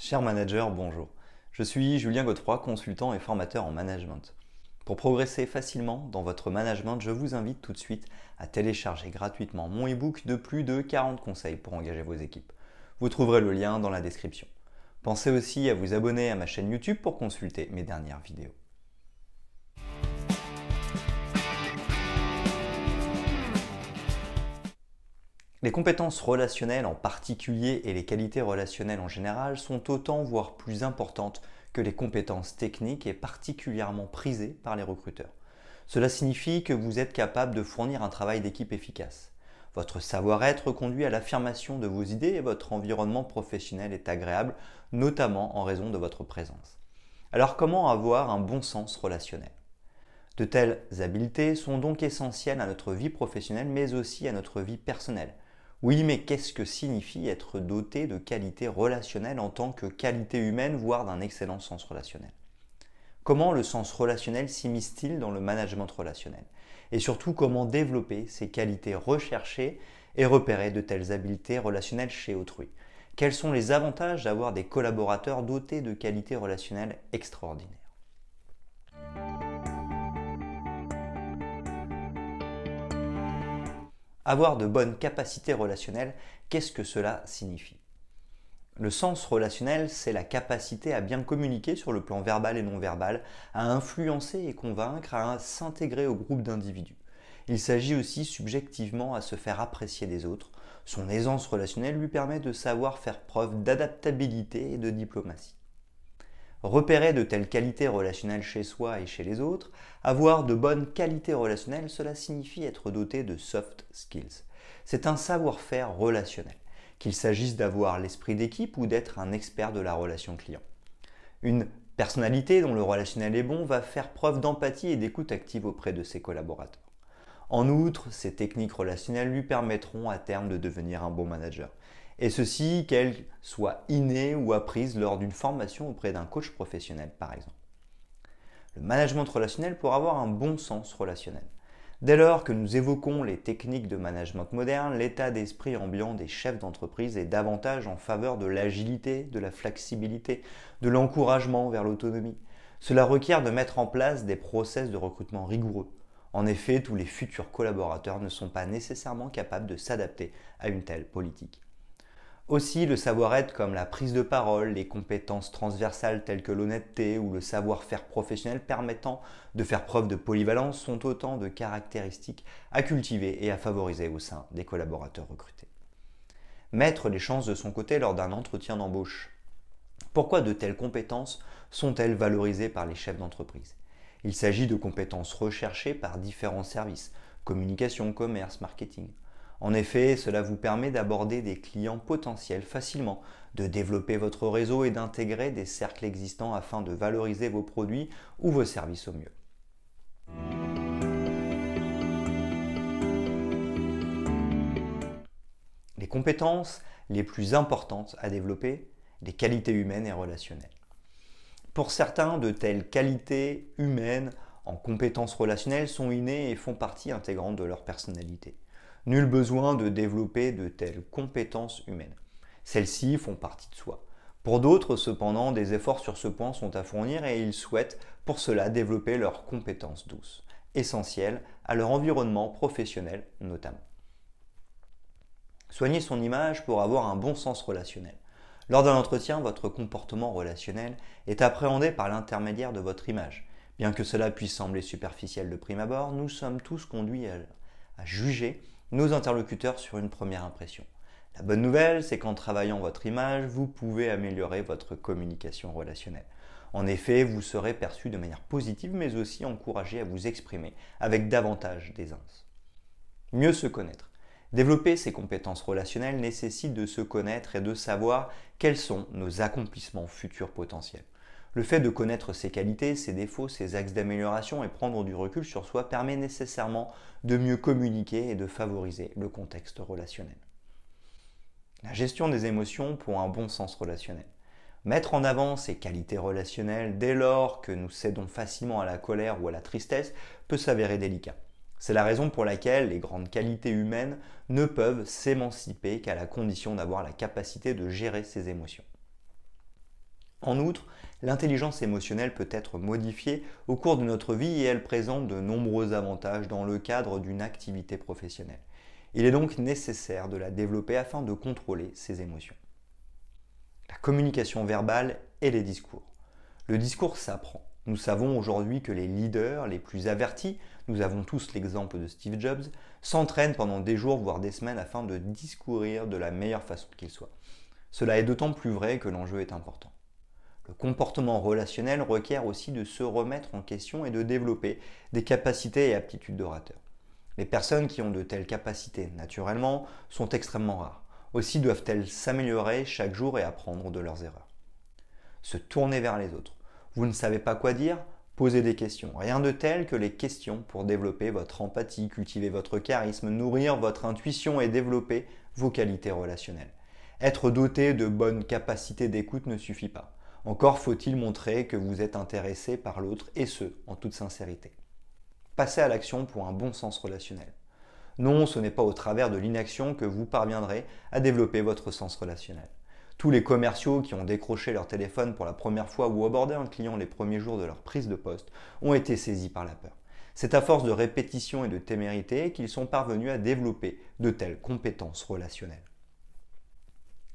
Cher manager, bonjour. Je suis Julien Godefroy, consultant et formateur en management. Pour progresser facilement dans votre management, je vous invite tout de suite à télécharger gratuitement mon e-book de plus de 40 conseils pour engager vos équipes. Vous trouverez le lien dans la description. Pensez aussi à vous abonner à ma chaîne YouTube pour consulter mes dernières vidéos. Les compétences relationnelles en particulier et les qualités relationnelles en général sont autant voire plus importantes que les compétences techniques et particulièrement prisées par les recruteurs. Cela signifie que vous êtes capable de fournir un travail d'équipe efficace. Votre savoir-être conduit à l'affirmation de vos idées et votre environnement professionnel est agréable, notamment en raison de votre présence. Alors comment avoir un bon sens relationnel ? De telles habiletés sont donc essentielles à notre vie professionnelle mais aussi à notre vie personnelle. Oui, mais qu'est-ce que signifie être doté de qualités relationnelles en tant que qualité humaine, voire d'un excellent sens relationnel? Comment le sens relationnel s'immisce-t-il dans le management relationnel? Et surtout, comment développer ces qualités recherchées et repérer de telles habiletés relationnelles chez autrui? Quels sont les avantages d'avoir des collaborateurs dotés de qualités relationnelles extraordinaires? Avoir de bonnes capacités relationnelles, qu'est-ce que cela signifie? Le sens relationnel, c'est la capacité à bien communiquer sur le plan verbal et non verbal, à influencer et convaincre, à s'intégrer au groupe d'individus. Il s'agit aussi subjectivement à se faire apprécier des autres. Son aisance relationnelle lui permet de savoir faire preuve d'adaptabilité et de diplomatie. Repérer de telles qualités relationnelles chez soi et chez les autres, avoir de bonnes qualités relationnelles, cela signifie être doté de soft skills. C'est un savoir-faire relationnel, qu'il s'agisse d'avoir l'esprit d'équipe ou d'être un expert de la relation client. Une personnalité dont le relationnel est bon va faire preuve d'empathie et d'écoute active auprès de ses collaborateurs. En outre, ces techniques relationnelles lui permettront à terme de devenir un bon manager. Et ceci, qu'elles soient innées ou apprises lors d'une formation auprès d'un coach professionnel, par exemple. Le management relationnel pour avoir un bon sens relationnel. Dès lors que nous évoquons les techniques de management moderne, l'état d'esprit ambiant des chefs d'entreprise est davantage en faveur de l'agilité, de la flexibilité, de l'encouragement vers l'autonomie. Cela requiert de mettre en place des process de recrutement rigoureux. En effet, tous les futurs collaborateurs ne sont pas nécessairement capables de s'adapter à une telle politique. Aussi, le savoir-être comme la prise de parole, les compétences transversales telles que l'honnêteté ou le savoir-faire professionnel permettant de faire preuve de polyvalence sont autant de caractéristiques à cultiver et à favoriser au sein des collaborateurs recrutés. Mettre les chances de son côté lors d'un entretien d'embauche. Pourquoi de telles compétences sont-elles valorisées par les chefs d'entreprise? Il s'agit de compétences recherchées par différents services, communication, commerce, marketing. En effet, cela vous permet d'aborder des clients potentiels facilement, de développer votre réseau et d'intégrer des cercles existants afin de valoriser vos produits ou vos services au mieux. Les compétences les plus importantes à développer, les qualités humaines et relationnelles. Pour certains, de telles qualités humaines en compétences relationnelles sont innées et font partie intégrante de leur personnalité. Nul besoin de développer de telles compétences humaines. Celles-ci font partie de soi. Pour d'autres, cependant, des efforts sur ce point sont à fournir et ils souhaitent pour cela développer leurs compétences douces, essentielles à leur environnement professionnel notamment. Soignez son image pour avoir un bon sens relationnel. Lors d'un entretien, votre comportement relationnel est appréhendé par l'intermédiaire de votre image. Bien que cela puisse sembler superficiel de prime abord, nous sommes tous conduits à juger nos interlocuteurs sur une première impression. La bonne nouvelle, c'est qu'en travaillant votre image, vous pouvez améliorer votre communication relationnelle. En effet, vous serez perçu de manière positive, mais aussi encouragé à vous exprimer avec davantage d'aisance. Mieux se connaître. Développer ces compétences relationnelles nécessite de se connaître et de savoir quels sont nos accomplissements futurs potentiels. Le fait de connaître ses qualités, ses défauts, ses axes d'amélioration et prendre du recul sur soi permet nécessairement de mieux communiquer et de favoriser le contexte relationnel. La gestion des émotions pour un bon sens relationnel. Mettre en avant ses qualités relationnelles dès lors que nous cédons facilement à la colère ou à la tristesse peut s'avérer délicat. C'est la raison pour laquelle les grandes qualités humaines ne peuvent s'émanciper qu'à la condition d'avoir la capacité de gérer ses émotions. En outre, l'intelligence émotionnelle peut être modifiée au cours de notre vie et elle présente de nombreux avantages dans le cadre d'une activité professionnelle. Il est donc nécessaire de la développer afin de contrôler ses émotions. La communication verbale et les discours. Le discours s'apprend. Nous savons aujourd'hui que les leaders les plus avertis, nous avons tous l'exemple de Steve Jobs, s'entraînent pendant des jours voire des semaines afin de discourir de la meilleure façon qu'il soit. Cela est d'autant plus vrai que l'enjeu est important. Le comportement relationnel requiert aussi de se remettre en question et de développer des capacités et aptitudes d'orateur. Les personnes qui ont de telles capacités naturellement sont extrêmement rares. Aussi doivent-elles s'améliorer chaque jour et apprendre de leurs erreurs. Se tourner vers les autres. Vous ne savez pas quoi dire? Posez des questions. Rien de tel que les questions pour développer votre empathie, cultiver votre charisme, nourrir votre intuition et développer vos qualités relationnelles. Être doté de bonnes capacités d'écoute ne suffit pas. Encore faut-il montrer que vous êtes intéressé par l'autre et ce, en toute sincérité. Passez à l'action pour un bon sens relationnel. Non, ce n'est pas au travers de l'inaction que vous parviendrez à développer votre sens relationnel. Tous les commerciaux qui ont décroché leur téléphone pour la première fois ou abordé un client les premiers jours de leur prise de poste ont été saisis par la peur. C'est à force de répétition et de témérité qu'ils sont parvenus à développer de telles compétences relationnelles.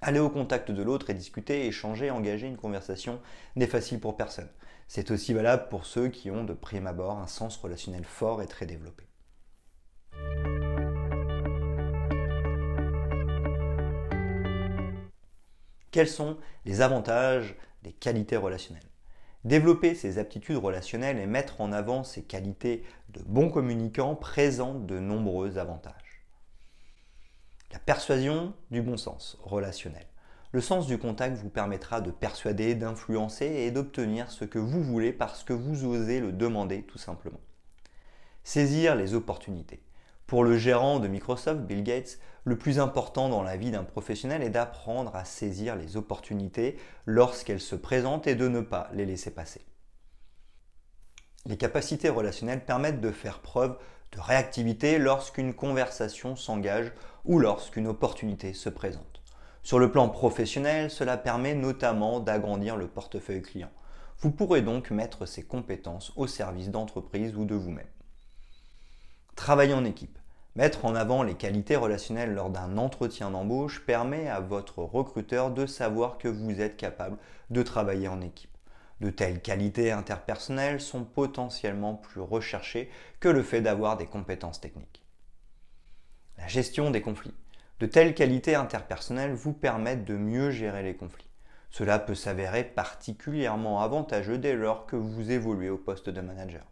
Aller au contact de l'autre et discuter, échanger, engager une conversation n'est facile pour personne. C'est aussi valable pour ceux qui ont de prime abord un sens relationnel fort et très développé. Quels sont les avantages des qualités relationnelles? Développer ses aptitudes relationnelles et mettre en avant ses qualités de bon communicant présente de nombreux avantages. La persuasion du bon sens relationnel. Le sens du contact vous permettra de persuader, d'influencer et d'obtenir ce que vous voulez parce que vous osez le demander tout simplement. Saisir les opportunités. Pour le gérant de Microsoft, Bill Gates, le plus important dans la vie d'un professionnel est d'apprendre à saisir les opportunités lorsqu'elles se présentent et de ne pas les laisser passer. Les capacités relationnelles permettent de faire preuve de réactivité lorsqu'une conversation s'engage ou lorsqu'une opportunité se présente. Sur le plan professionnel, cela permet notamment d'agrandir le portefeuille client. Vous pourrez donc mettre ces compétences au service d'entreprise ou de vous-même. Travailler en équipe. Mettre en avant les qualités relationnelles lors d'un entretien d'embauche permet à votre recruteur de savoir que vous êtes capable de travailler en équipe. De telles qualités interpersonnelles sont potentiellement plus recherchées que le fait d'avoir des compétences techniques. La gestion des conflits. De telles qualités interpersonnelles vous permettent de mieux gérer les conflits. Cela peut s'avérer particulièrement avantageux dès lors que vous évoluez au poste de manager.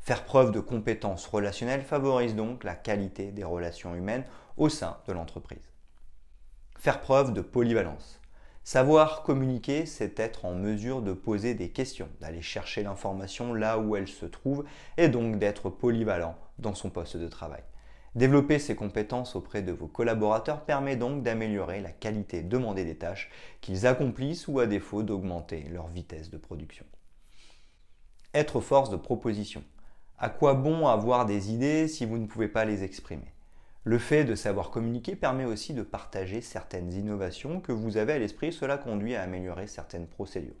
Faire preuve de compétences relationnelles favorise donc la qualité des relations humaines au sein de l'entreprise. Faire preuve de polyvalence. Savoir communiquer, c'est être en mesure de poser des questions, d'aller chercher l'information là où elle se trouve et donc d'être polyvalent dans son poste de travail. Développer ces compétences auprès de vos collaborateurs permet donc d'améliorer la qualité demandée des tâches qu'ils accomplissent ou à défaut d'augmenter leur vitesse de production. Être force de proposition. À quoi bon avoir des idées si vous ne pouvez pas les exprimer? Le fait de savoir communiquer permet aussi de partager certaines innovations que vous avez à l'esprit. Cela conduit à améliorer certaines procédures,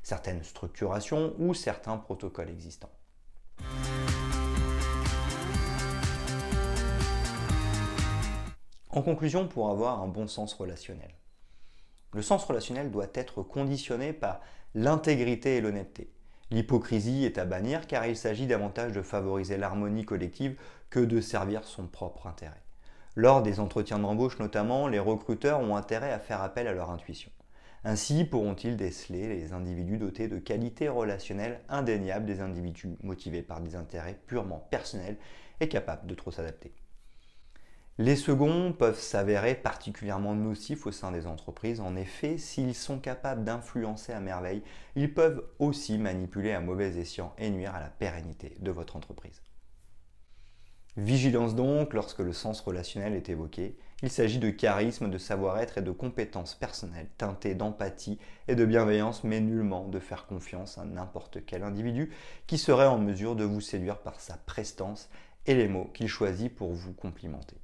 certaines structurations ou certains protocoles existants. En conclusion, pour avoir un bon sens relationnel. Le sens relationnel doit être conditionné par l'intégrité et l'honnêteté. L'hypocrisie est à bannir car il s'agit davantage de favoriser l'harmonie collective que de servir son propre intérêt. Lors des entretiens d'embauche notamment, les recruteurs ont intérêt à faire appel à leur intuition. Ainsi pourront-ils déceler les individus dotés de qualités relationnelles indéniables, des individus motivés par des intérêts purement personnels et capables de trop s'adapter. Les seconds peuvent s'avérer particulièrement nocifs au sein des entreprises. En effet, s'ils sont capables d'influencer à merveille, ils peuvent aussi manipuler à mauvais escient et nuire à la pérennité de votre entreprise. Vigilance donc lorsque le sens relationnel est évoqué. Il s'agit de charisme, de savoir-être et de compétences personnelles teintées d'empathie et de bienveillance, mais nullement de faire confiance à n'importe quel individu qui serait en mesure de vous séduire par sa prestance et les mots qu'il choisit pour vous complimenter.